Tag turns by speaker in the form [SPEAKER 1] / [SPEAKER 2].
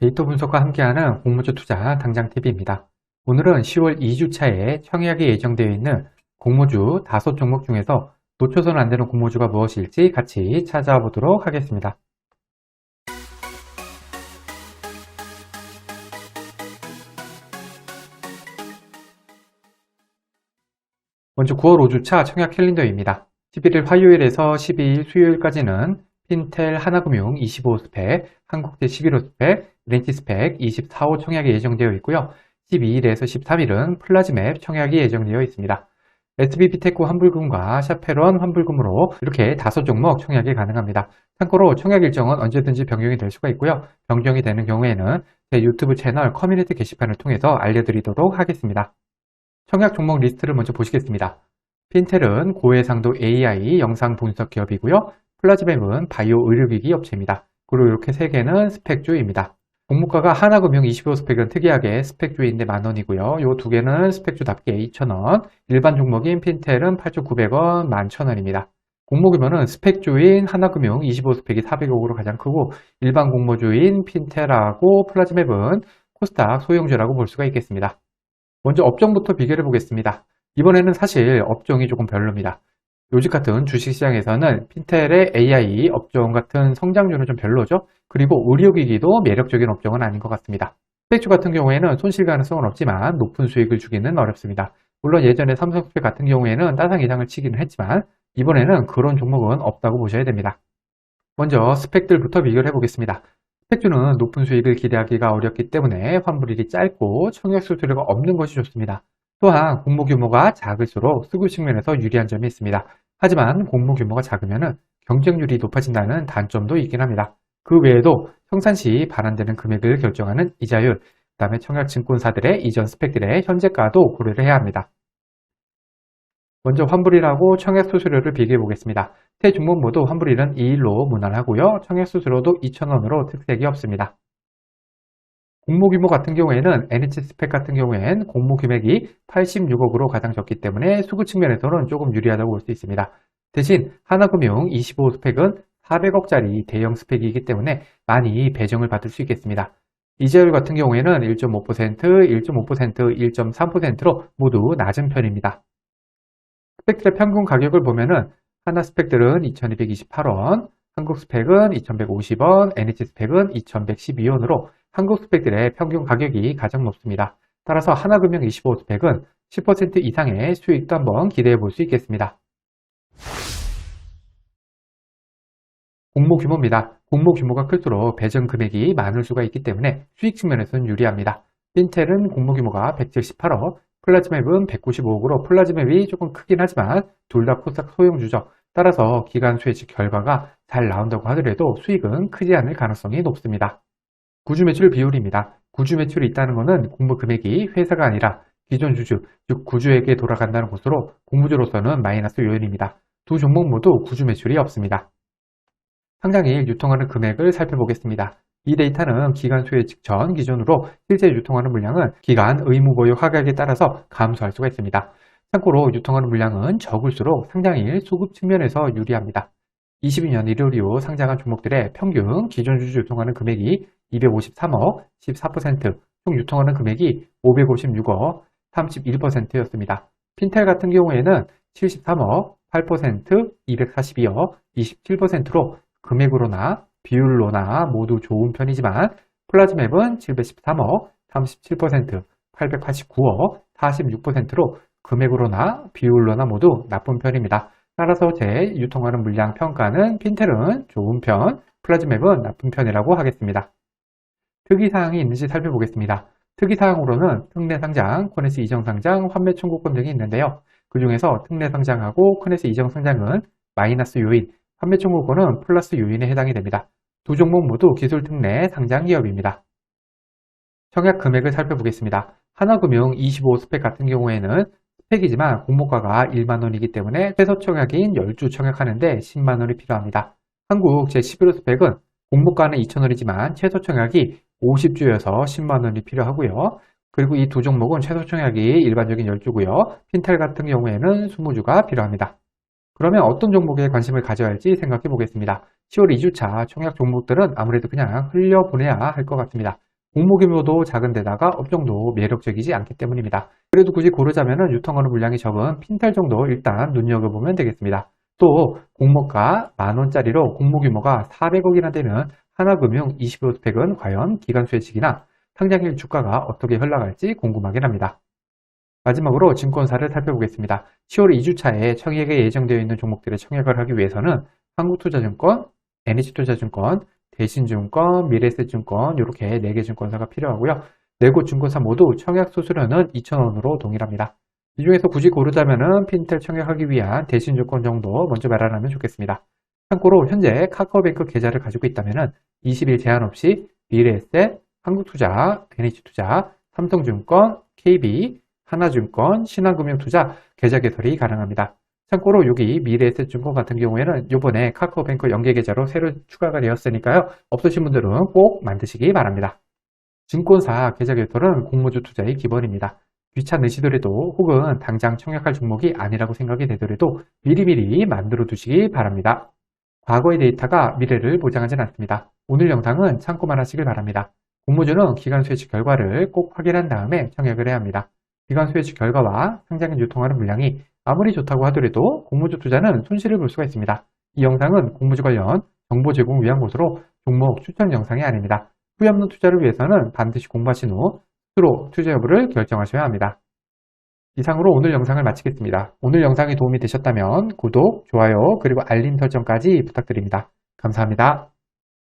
[SPEAKER 1] 데이터 분석과 함께하는 공모주 투자 당장 팁입니다. 오늘은 10월 2주차에 청약이 예정되어 있는 공모주 5종목 중에서 놓쳐서는 안 되는 공모주가 무엇일지 같이 찾아와 보도록 하겠습니다. 먼저 9월 5주차 청약 캘린더입니다. 11일 화요일에서 12일 수요일까지는 핀텔 하나금융 25스펙, 한국제 11호 스펙, 렌치스펙 24호 청약이 예정되어 있고요. 12일에서 13일은 플라즈맵 청약이 예정되어 있습니다. SBB테크 환불금과 샤페론 환불금으로 이렇게 5종목 청약이 가능합니다. 참고로 청약 일정은 언제든지 변경이 될 수가 있고요. 변경이 되는 경우에는 제 유튜브 채널 커뮤니티 게시판을 통해서 알려드리도록 하겠습니다. 청약 종목 리스트를 먼저 보시겠습니다. 핀텔은 고해상도 AI 영상 분석 기업이고요. 플라즈맵은 바이오 의료기기 업체입니다. 그리고 이렇게 3개는 스펙주입니다. 공모가가 하나금융 25스펙은 특이하게 스펙주인데 만원이고요. 이 2개는 스펙주답게 2,000원, 일반 종목인 핀텔은 8,900원, 11,000원입니다. 공모규모는 스펙주인 하나금융 25스펙이 400억으로 가장 크고 일반 공모주인 핀텔하고 플라즈맵은 코스닥 소형주라고 볼 수가 있겠습니다. 먼저 업종부터 비교해 보겠습니다. 이번에는 사실 업종이 조금 별로입니다. 요즘 같은 주식시장에서는 핀텔의 AI 업종 같은 성장률은 좀 별로죠. 그리고 의료기기도 매력적인 업종은 아닌 것 같습니다. 스펙주 같은 경우에는 손실 가능성은 없지만 높은 수익을 주기는 어렵습니다. 물론 예전에 삼성스펙 같은 경우에는 따상 이상을 치기는 했지만 이번에는 그런 종목은 없다고 보셔야 됩니다. 먼저 스펙들부터 비교를 해보겠습니다. 스펙주는 높은 수익을 기대하기가 어렵기 때문에 환불일이 짧고 청약 수수료가 없는 것이 좋습니다. 또한 공모 규모가 작을수록 수급 측면에서 유리한 점이 있습니다. 하지만 공모 규모가 작으면 경쟁률이 높아진다는 단점도 있긴 합니다. 그 외에도 청산 시 반환되는 금액을 결정하는 이자율, 그 다음에 청약 증권사들의 이전 스펙들의 현재가도 고려를 해야 합니다. 먼저 환불일하고 청약 수수료를 비교해 보겠습니다. 세 종목 모두 환불일은 2일로 무난하고요. 청약 수수료도 2,000원으로 특색이 없습니다. 공모 규모 같은 경우에는 NH스펙 같은 경우엔 공모 금액이 86억으로 가장 적기 때문에 수급 측면에서는 조금 유리하다고 볼 수 있습니다. 대신 하나금융 25스펙은 400억짜리 대형 스펙이기 때문에 많이 배정을 받을 수 있겠습니다. 이자율 같은 경우에는 1.5%, 1.5%, 1.3%로 모두 낮은 편입니다. 스펙들의 평균 가격을 보면은 하나 스펙들은 2,228원, 한국 스펙은 2,150원, NH 스펙은 2,112원으로 한국 스펙들의 평균 가격이 가장 높습니다. 따라서 하나금융 25 스펙은 10% 이상의 수익도 한번 기대해 볼 수 있겠습니다. 공모 규모입니다. 공모 규모가 클수록 배정 금액이 많을 수가 있기 때문에 수익 측면에서는 유리합니다. 핀텔은 공모 규모가 178억, 플라즈맵은 195억으로 플라즈맵이 조금 크긴 하지만 둘 다 코스닥 소형주죠. 따라서 기간 수혜직 결과가 잘 나온다고 하더라도 수익은 크지 않을 가능성이 높습니다. 구주 매출 비율입니다. 구주 매출이 있다는 것은 공모 금액이 회사가 아니라 기존 주주, 즉 구주에게 돌아간다는 것으로 공모주로서는 마이너스 요인입니다. 두 종목 모두 구주 매출이 없습니다. 상장일 유통하는 금액을 살펴보겠습니다. 이 데이터는 기간 수혜 직전 기준으로 실제 유통하는 물량은 기간 의무 보유 하각에 따라서 감소할 수가 있습니다. 참고로 유통하는 물량은 적을수록 상장일 수급 측면에서 유리합니다. 22년 1월 이후 상장한 종목들의 평균 기존 주주 유통하는 금액이 253억, 14%, 총 유통하는 금액이 556억, 31%였습니다. 핀텔 같은 경우에는 73억, 8%, 242억, 27%로 금액으로나 비율로나 모두 좋은 편이지만 플라즈맵은 713억, 37%, 889억, 46%로 금액으로나 비율로나 모두 나쁜 편입니다. 따라서 제 유통하는 물량 평가는 핀텔은 좋은 편, 플라즈맵은 나쁜 편이라고 하겠습니다. 특이사항이 있는지 살펴보겠습니다. 특이사항으로는 특례상장, 코네스 이정상장, 환매 청구권 등이 있는데요. 그 중에서 특례상장하고 코네스 이정상장은 마이너스 요인, 환매 청구권은 플러스 요인에 해당이 됩니다. 두 종목 모두 기술특례 상장 기업입니다. 청약 금액을 살펴보겠습니다. 하나금융 25스펙 같은 경우에는 스펙이지만 공모가가 1만원이기 때문에 최소 청약인 10주 청약하는데 10만원이 필요합니다. 한국 제11호 스펙은 공모가는 2,000원이지만 최소 청약이 50주여서 10만원이 필요하고요. 그리고 이 두 종목은 최소 청약이 일반적인 10주고요. 핀텔 같은 경우에는 20주가 필요합니다. 그러면 어떤 종목에 관심을 가져야 할지 생각해 보겠습니다. 10월 2주차 청약 종목들은 아무래도 그냥 흘려보내야 할 것 같습니다. 공모 규모도 작은 데다가 업종도 매력적이지 않기 때문입니다. 그래도 굳이 고르자면 유통하는 물량이 적은 핀텔 정도 일단 눈여겨보면 되겠습니다. 또 공모가 만원짜리로 공모 규모가 400억이나 되는 하나금융 25스펙은 과연 기간 수혜식이나 상장일 주가가 어떻게 흘러갈지 궁금하긴 합니다. 마지막으로 증권사를 살펴보겠습니다. 10월 2주차에 청약에 예정되어 있는 종목들의 청약을 하기 위해서는 한국투자증권, NH투자증권, 대신증권, 미래에셋증권 이렇게 4개 증권사가 필요하고요. 4곳 증권사 모두 청약 수수료는 2,000원으로 동일합니다. 이 중에서 굳이 고르자면 핀텔 청약하기 위한 대신증권 정도 먼저 마련하면 좋겠습니다. 참고로 현재 카카오뱅크 계좌를 가지고 있다면 20일 제한 없이 미래에셋, 한국투자, NH투자, 삼성증권, KB, 하나증권, 신한금융투자 계좌 개설이 가능합니다. 참고로 여기 미래에셋증권 같은 경우에는 이번에 카카오뱅크 연계 계좌로 새로 추가가 되었으니까요. 없으신 분들은 꼭 만드시기 바랍니다. 증권사 계좌 개설은 공모주 투자의 기본입니다. 귀찮으시더라도 혹은 당장 청약할 종목이 아니라고 생각이 되더라도 미리미리 만들어 두시기 바랍니다. 과거의 데이터가 미래를 보장하지는 않습니다. 오늘 영상은 참고만 하시길 바랍니다. 공모주는 기간 수혜식 결과를 꼭 확인한 다음에 청약을 해야 합니다. 기간 수혜식 결과와 상장일 유통하는 물량이 아무리 좋다고 하더라도 공모주 투자는 손실을 볼 수가 있습니다. 이 영상은 공모주 관련 정보 제공을 위한 것으로 종목 추천 영상이 아닙니다. 후회 없는 투자를 위해서는 반드시 공부하신 후 스스로 투자 여부를 결정하셔야 합니다. 이상으로 오늘 영상을 마치겠습니다. 오늘 영상이 도움이 되셨다면 구독, 좋아요, 그리고 알림 설정까지 부탁드립니다. 감사합니다.